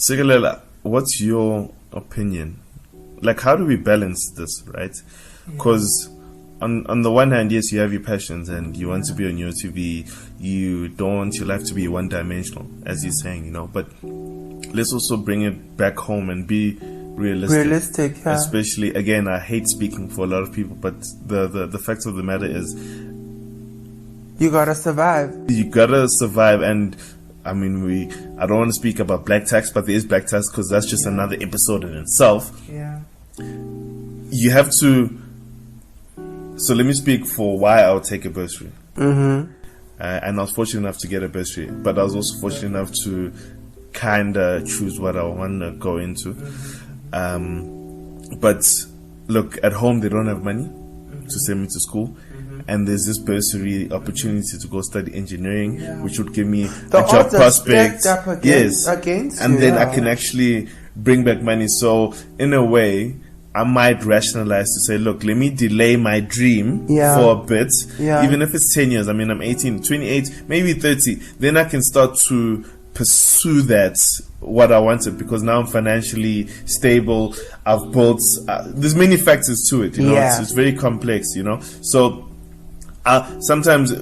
Sikelela, what's your opinion? Like, how do we balance this, right? Because on the one hand, yes, you have your passions and you want to be on your TV. You don't want your life to be one-dimensional, as you're saying, but let's also bring it back home and be realistic. Yeah. Especially, again, I hate speaking for a lot of people, but the fact of the matter is, you gotta survive. And I don't want to speak about black tax, but there is black tax because that's just another episode in itself. Yeah. You have to. So let me speak for why I would take a bursary. Mm-hmm. And I was fortunate enough to get a bursary, but I was also fortunate enough to kind of choose what I want to go into. But look, at home they don't have money to send me to school. And there's this bursary opportunity to go study engineering, which would give me a job prospect. And then I can actually bring back money. So in a way, I might rationalize to say, look, let me delay my dream for a bit, even if it's 10 years. I'm 18, 28, maybe 30. Then I can start to pursue what I wanted, because now I'm financially stable. I've built, there's many factors to it, it's very complex, So sometimes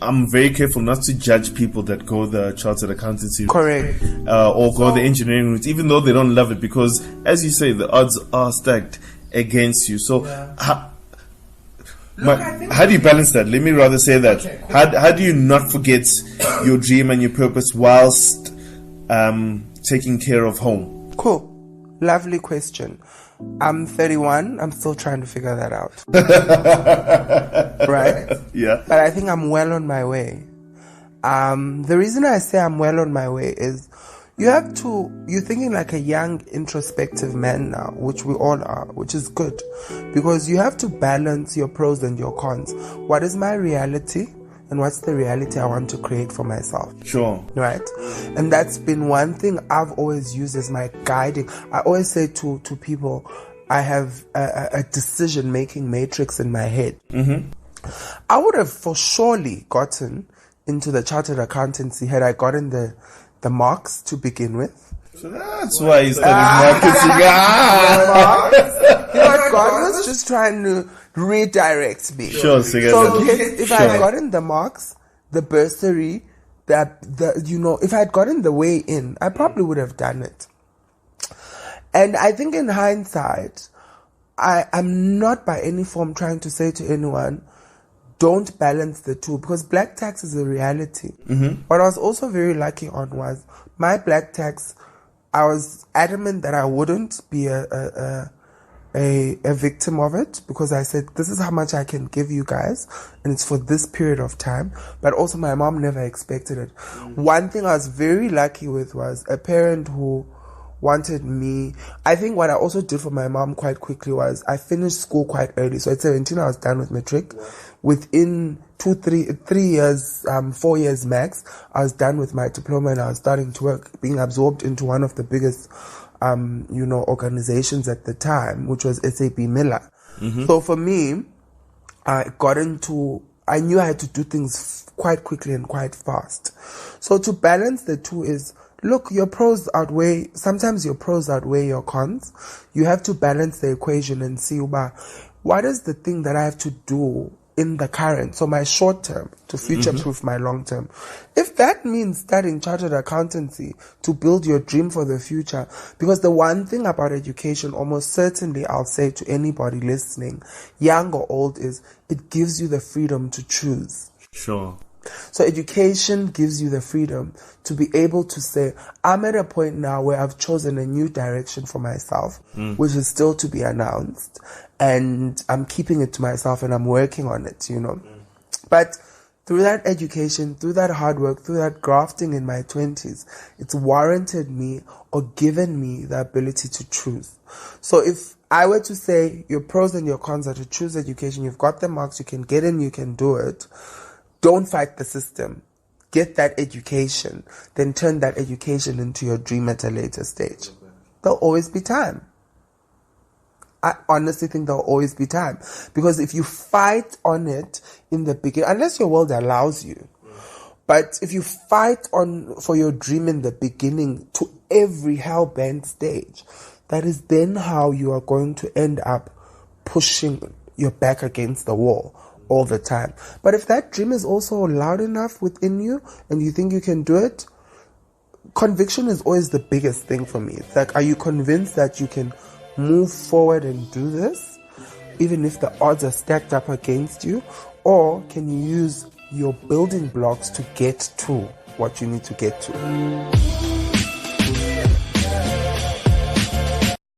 I'm very careful not to judge people that go the chartered accountancy route. Correct. Or go the engineering route, even though they don't love it, because, as you say, the odds are stacked against you. So, how do you balance that? Let me rather say that. Okay, cool. How do you not forget your dream and your purpose whilst taking care of home? Cool. Lovely question. I'm 31. I'm still trying to figure that out. Right? Yeah. But I think I'm well on my way. The reason I say I'm well on my way is you're thinking like a young, introspective man now, which we all are, which is good. Because you have to balance your pros and your cons. What is my reality? And what's the reality I want to create for myself? Sure. Right? And that's been one thing I've always used as my guiding. I always say to people, I have a decision-making matrix in my head. Mm-hmm. I would have for surely gotten into the chartered accountancy had I gotten the marks to begin with. So that's why he started marketing. God was just trying to redirect me. Sure, so if I had gotten the marks, the bursary, if I had gotten the way in, I probably would have done it. And I think in hindsight, I'm not by any form trying to say to anyone, don't balance the two, because black tax is a reality. Mm-hmm. What I was also very lucky on was my black tax. I was adamant that I wouldn't be a victim of it, because I said, this is how much I can give you guys, and it's for this period of time. But also my mom never expected it. One thing I was very lucky with was a parent who wanted me. I think what I also did for my mom quite quickly was I finished school quite early. So at 17 I was done with matric. Within 3 years, 4 years max, I was done with my diploma and I was starting to work, being absorbed into one of the biggest organizations at the time, which was SAP Miller. Mm-hmm. So for me, I knew I had to do things quite quickly and quite fast. So to balance the two is, look, sometimes your pros outweigh your cons. You have to balance the equation and see, what is the thing that I have to do in the current, so my short term, to future-proof my long term. If that means studying chartered accountancy to build your dream for the future, because the one thing about education, almost certainly I'll say to anybody listening, young or old, is it gives you the freedom to choose. Sure. So education gives you the freedom to be able to say, I'm at a point now where I've chosen a new direction for myself, which is still to be announced, and I'm keeping it to myself and I'm working on it, But through that education, through that hard work, through that grafting in my 20s, it's warranted me or given me the ability to choose. So if I were to say your pros and your cons are to choose education, you've got the marks, you can get in, you can do it. Don't fight the system. Get that education. Then turn that education into your dream at a later stage. There'll always be time. I honestly think there'll always be time. Because if you fight on it in the beginning, unless your world allows you, but if you fight for your dream in the beginning to every hell-bent stage, that is then how you are going to end up pushing your back against the wall all the time. But if that dream is also loud enough within you and you think you can do it, conviction is always the biggest thing for me. It's like, are you convinced that you can move forward and do this, even if the odds are stacked up against you? Or can you use your building blocks to get to what you need to get to?